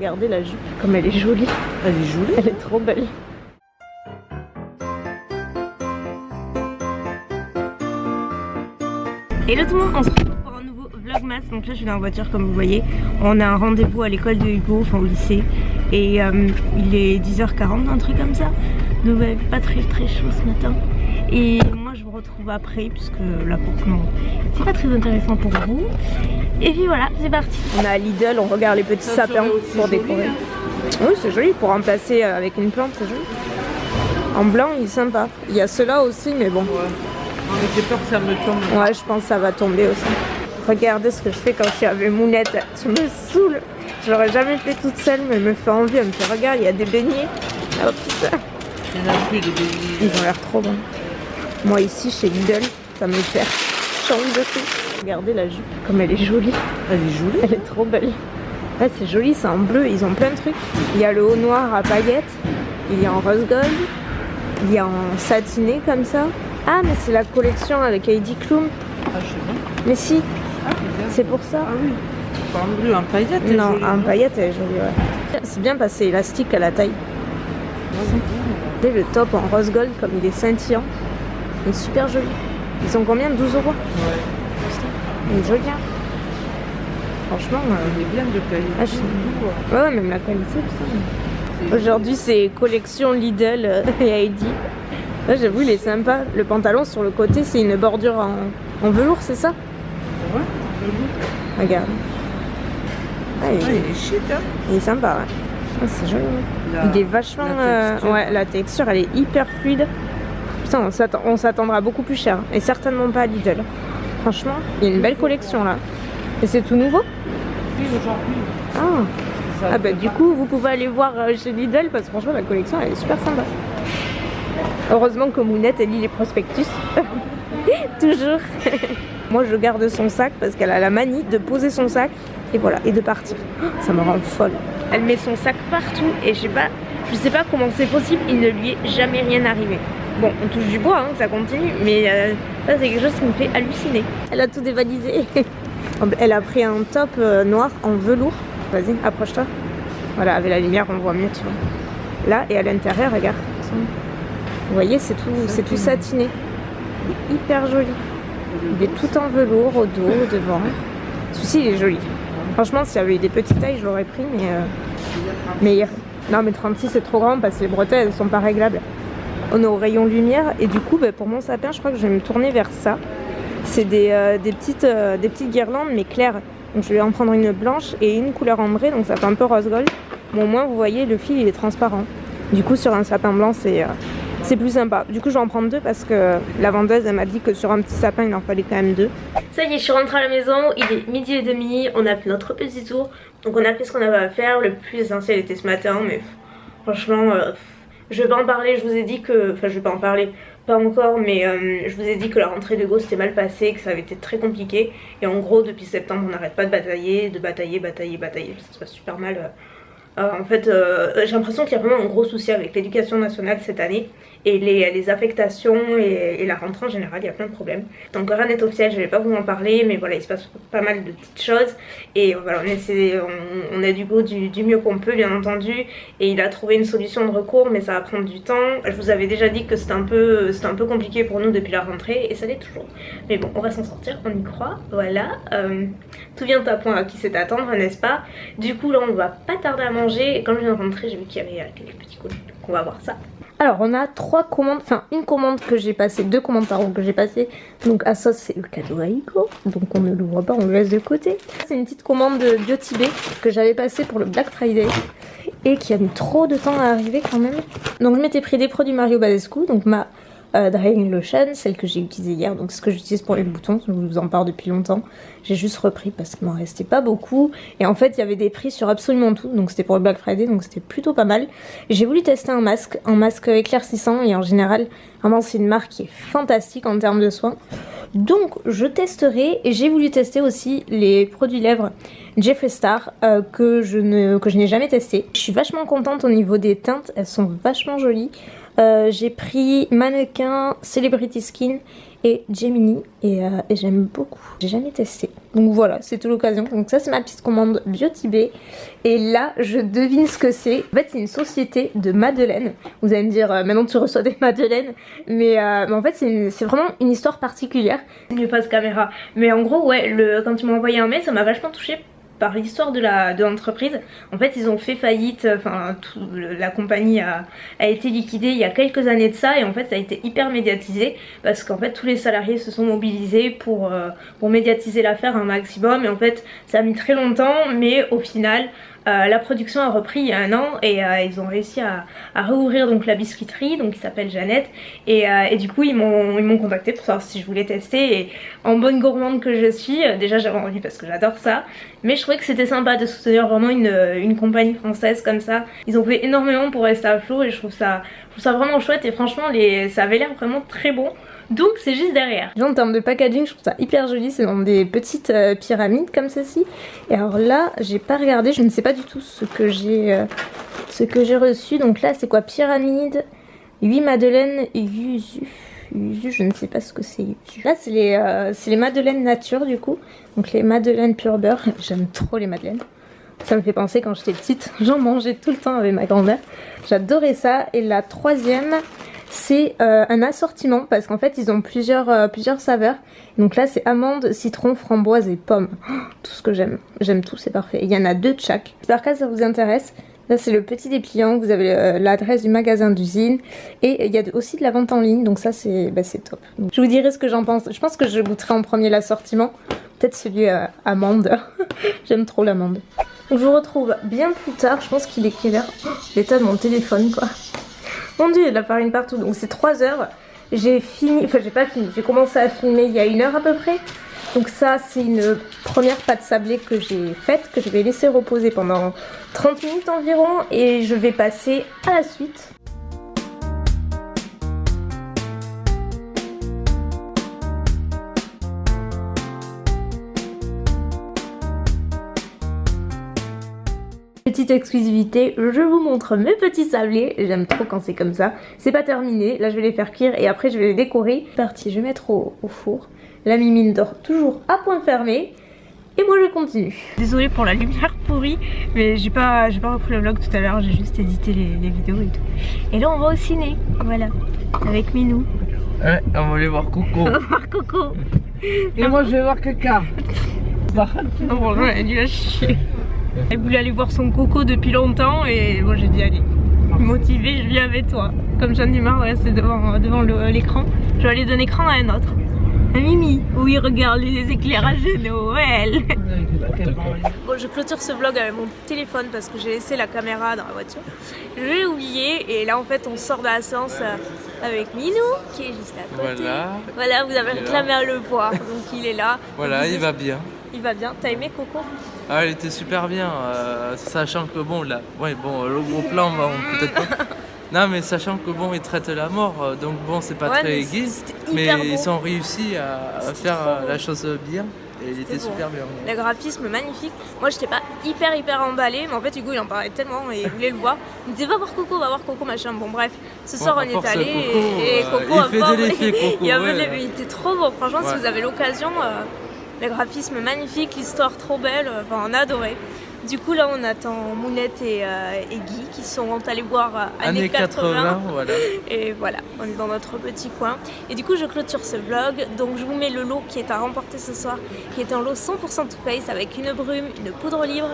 Regardez la jupe, comme elle est jolie. Elle est jolie. Elle est trop belle. Hello tout le monde, on se retrouve pour un nouveau vlogmas. Donc là je suis dans la voiture comme vous voyez. On a un rendez-vous à l'école de Hugo, enfin au lycée. Et il est 10h40, un truc comme ça. Donc pas très chaud ce matin. Et moi je vous retrouve après puisque là forcément c'est pas très intéressant pour vous. Et puis voilà, c'est parti. On est à Lidl, on regarde les petits sapins pour décorer. Oui c'est joli, pour remplacer avec une plante, c'est joli. En blanc il est sympa. Il y a ceux-là aussi mais bon. Ouais. J'ai peur que ça me tombe. Ouais, je pense que ça va tomber aussi. Regardez ce que je fais quand je suis avec Mounette. Je me saoule. Je l'aurais jamais fait toute seule, mais elle me fait envie. Elle me fait regarde, il y a des beignets. Oh putain. Il y en a plus des beignets. Ils ont l'air trop bons. Moi ici chez Lidl, ça me fait changer de tout. Regardez la jupe, comme elle est jolie. Elle est jolie. Elle est trop belle. Ouais, c'est joli, c'est en bleu. Ils ont plein de trucs. Il y a le haut noir à paillettes. Il y a en rose gold. Il y a en satiné comme ça. Ah mais c'est la collection avec Heidi Klum. Ah je sais pas. Mais si, Ah c'est pour ça. Ah oui. Pas en bleu, en paillette. Non, en paillette elle est jolie, ouais. C'est bien parce que c'est élastique à la taille. Et le top en rose gold comme il est scintillant. Il est super joli. Ils sont combien? 12 €? Ouais. Il est joli hein. Franchement, Il est bien de qualité. ah, ouais, même la qualité, putain. Aujourd'hui c'est collection Lidl et Heidi. Là j'avoue il est sympa. Le pantalon sur le côté c'est une bordure en velours, c'est ça? Ouais. Regarde. Ah, Ah, il est chic hein. il est sympa ouais. Ah, c'est joli. Il est vachement... ouais, la texture elle est hyper fluide. Putain on s'attendra beaucoup plus cher. Et certainement pas à Lidl. Franchement, il y a une belle collection là. Et c'est tout nouveau? Oui, aujourd'hui. Ah bah du coup vous pouvez aller voir chez Lidl parce que franchement la collection elle est super sympa. Heureusement que Mounette elle lit les prospectus. Toujours. Moi je garde son sac parce qu'elle a la manie de poser son sac et voilà et de partir. Ça me rend folle. Elle met son sac partout et je sais pas comment c'est possible, il ne lui est jamais rien arrivé. Bon on touche du bois hein, ça continue mais ça c'est quelque chose qui me fait halluciner. Elle a tout dévalisé. Elle a pris un top noir en velours. Vas-y approche-toi. Voilà avec la lumière on voit mieux tu vois. Là et à l'intérieur regarde. Vous voyez c'est tout satiné. Il est hyper joli. Il est tout en velours au dos, au devant. Celui-ci il est joli. Franchement s'il y avait eu des petites tailles je l'aurais pris mais non mais 36 c'est trop grand parce que les bretelles elles sont pas réglables. On est au rayon lumière et du coup bah, pour mon sapin je crois que je vais me tourner vers ça. C'est des petites guirlandes mais claires. Donc je vais en prendre une blanche et une couleur ambrée donc ça fait un peu rose gold. Bon au moins vous voyez le fil il est transparent. Du coup sur un sapin blanc c'est plus sympa. Du coup je vais en prendre deux parce que la vendeuse elle m'a dit que sur un petit sapin il en fallait quand même deux. Ça y est je suis rentrée à la maison, il est 12h30, on a fait notre petit tour. Donc on a fait ce qu'on avait à faire, le plus essentiel était ce matin mais franchement je vais pas en parler, je vous ai dit que... Enfin je vais pas en parler, pas encore mais je vous ai dit que la rentrée de Go s'était mal passée, que ça avait été très compliqué. Et en gros depuis septembre on n'arrête pas de batailler, ça se passe super mal. En fait j'ai l'impression qu'il y a vraiment un gros souci avec l'éducation nationale cette année et les affectations et la rentrée en général, il y a plein de problèmes. Donc rien n'est officiel, je vais pas vous en parler mais voilà il se passe pas mal de petites choses et voilà on a du go du mieux qu'on peut bien entendu et il a trouvé une solution de recours mais ça va prendre du temps. Je vous avais déjà dit que c'était un peu compliqué pour nous depuis la rentrée et ça l'est toujours. Mais bon on va s'en sortir, on y croit, voilà. Tout vient à point à qui c'est attendre n'est-ce pas? Du coup là on va pas tarder à manger et quand je viens de rentrer j'ai vu qu'il y avait quelques petits colis donc on va voir ça. Alors on a 3 commandes, enfin une commande que j'ai passée, 2 commandes pardon que j'ai passées. Donc à ça c'est le cadeau à Hugo, donc on ne le voit pas, on le laisse de côté. C'est une petite commande de Biotibé que j'avais passée pour le Black Friday et qui a mis trop de temps à arriver quand même. Donc je m'étais pris des produits Mario Badescu, donc ma drying lotion, celle que j'ai utilisée hier, donc c'est ce que j'utilise pour les boutons, je vous en parle depuis longtemps. J'ai juste repris parce qu'il m'en restait pas beaucoup et en fait il y avait des prix sur absolument tout, donc c'était pour le Black Friday donc c'était plutôt pas mal. J'ai voulu tester un masque éclaircissant et en général vraiment c'est une marque qui est fantastique en termes de soins. Donc je testerai et j'ai voulu tester aussi les produits lèvres Jeffree Star que je n'ai jamais testé. Je suis vachement contente au niveau des teintes, elles sont vachement jolies. J'ai pris Mannequin, Celebrity Skin et Gemini et j'aime beaucoup. J'ai jamais testé. Donc voilà, c'est tout l'occasion. Donc ça c'est ma petite commande Biotibé. Et là je devine ce que c'est. En fait c'est une société de madeleines. Vous allez me dire maintenant tu reçois des madeleines. Mais en fait c'est vraiment une histoire particulière. Je n'ai pas de caméra. Mais en gros ouais, quand tu m'as envoyé un mail ça m'a vachement touchée par l'histoire de l'entreprise. En fait ils ont fait faillite, enfin la compagnie a été liquidée il y a quelques années de ça et en fait ça a été hyper médiatisé parce qu'en fait tous les salariés se sont mobilisés pour médiatiser l'affaire un maximum et en fait ça a mis très longtemps mais au final la production a repris il y a 1 an et ils ont réussi à réouvrir donc la biscuiterie donc qui s'appelle Jeannette et du coup ils m'ont contacté pour savoir si je voulais tester et en bonne gourmande que je suis, déjà j'avais envie parce que j'adore ça mais je trouvais que c'était sympa de soutenir vraiment une compagnie française comme ça. Ils ont fait énormément pour rester à flot et je trouve ça vraiment chouette et franchement ça avait l'air vraiment très bon. Donc c'est juste derrière. Déjà, en termes de packaging je trouve ça hyper joli, c'est dans des petites pyramides comme ceci. Et alors là j'ai pas regardé, je ne sais pas du tout ce que j'ai reçu. Donc là c'est quoi? Pyramide, 8 madeleines Yuzu. Je ne sais pas ce que c'est. Là c'est les madeleines nature du coup. Donc les madeleines pure beurre, j'aime trop les madeleines. Ça me fait penser quand j'étais petite, j'en mangeais tout le temps avec ma grand-mère. J'adorais ça. Et la troisième c'est un assortiment parce qu'en fait ils ont plusieurs saveurs. Donc là c'est amande, citron, framboise et pomme. Oh, tout ce que j'aime tout, c'est parfait. Il y en a 2 de chaque. J'espère que ça vous intéresse. Là c'est le petit dépliant, vous avez l'adresse du magasin d'usine et il y a aussi de la vente en ligne donc ça c'est top. Donc, je vous dirai ce que j'en pense. Je pense que je goûterai en premier l'assortiment, peut-être celui amande. J'aime trop l'amande. Donc je vous retrouve bien plus tard, je pense qu'il est quelle heure? L'état de mon téléphone quoi. Mon dieu, il y a de la farine partout. Donc c'est 3 heures. J'ai fini, enfin j'ai pas fini, j'ai commencé à filmer il y a 1 heure à peu près. Donc ça c'est une première pâte sablée que j'ai faite, que je vais laisser reposer pendant 30 minutes environ. Et je vais passer à la suite. Petite exclusivité, je vous montre mes petits sablés, j'aime trop quand c'est comme ça. C'est pas terminé, là je vais les faire cuire et après je vais les décorer. Parti, je vais mettre au four. La mimine dort toujours à point fermé et moi je continue. Désolée pour la lumière pourrie, mais j'ai pas repris le vlog tout à l'heure, j'ai juste édité les vidéos et tout. Et là on va au ciné, voilà, avec Minou. Ouais, on va aller voir Coco. On va voir Coco. Et moi je vais voir Kaka. Non franchement elle a dû la chier. Elle voulait aller voir son Coco depuis longtemps et moi j'ai dit allez, motivée je viens avec toi. Comme j'en ai marre de rester devant l'écran, je vais aller d'un écran à un autre. Un Mimi, où il regarde les éclairages de Noël. Bon, je clôture ce vlog avec mon téléphone parce que j'ai laissé la caméra dans la voiture. Je l'ai oublié et là en fait on sort de la séance avec Minou qui est juste à côté. Voilà, vous avez réclamé à le voir, donc il est là. Voilà, il va bien. Il va bien. T'as aimé Coco? Ah, elle était super bien, sachant que bon, là, ouais, bon, le gros plan, peut-être pas. Non, mais sachant que bon, ils traitent la mort, donc bon, c'est pas très aiguë, mais ils ont réussi à faire la chose bien. Et il était super bien. Le graphisme magnifique. Moi j'étais pas hyper emballée, mais en fait Hugo il en parlait tellement et il voulait le voir. Il me disait va voir Coco machin. Bon bref, ce soir on est allé et Coco il fait de l'effet Coco. Il était trop beau, franchement si vous avez l'occasion, le graphisme magnifique, l'histoire trop belle, enfin on a adoré. Du coup là on attend Mounette et Guy qui sont allés voir années 80. Voilà. Et voilà, on est dans notre petit coin. Et du coup je clôture ce vlog. Donc je vous mets le lot qui est à remporter ce soir, qui est un lot 100% Too Faced avec une brume, une poudre libre.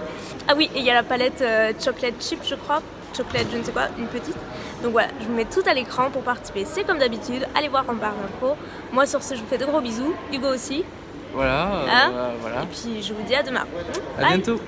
Ah oui, et il y a la palette chocolate chip je crois. Chocolate je ne sais quoi, une petite. Donc voilà, je vous mets tout à l'écran pour participer. C'est comme d'habitude, allez voir en barre d'infos. Moi sur ce je vous fais de gros bisous, Hugo aussi. Voilà, voilà. Et puis je vous dis à demain. À bientôt.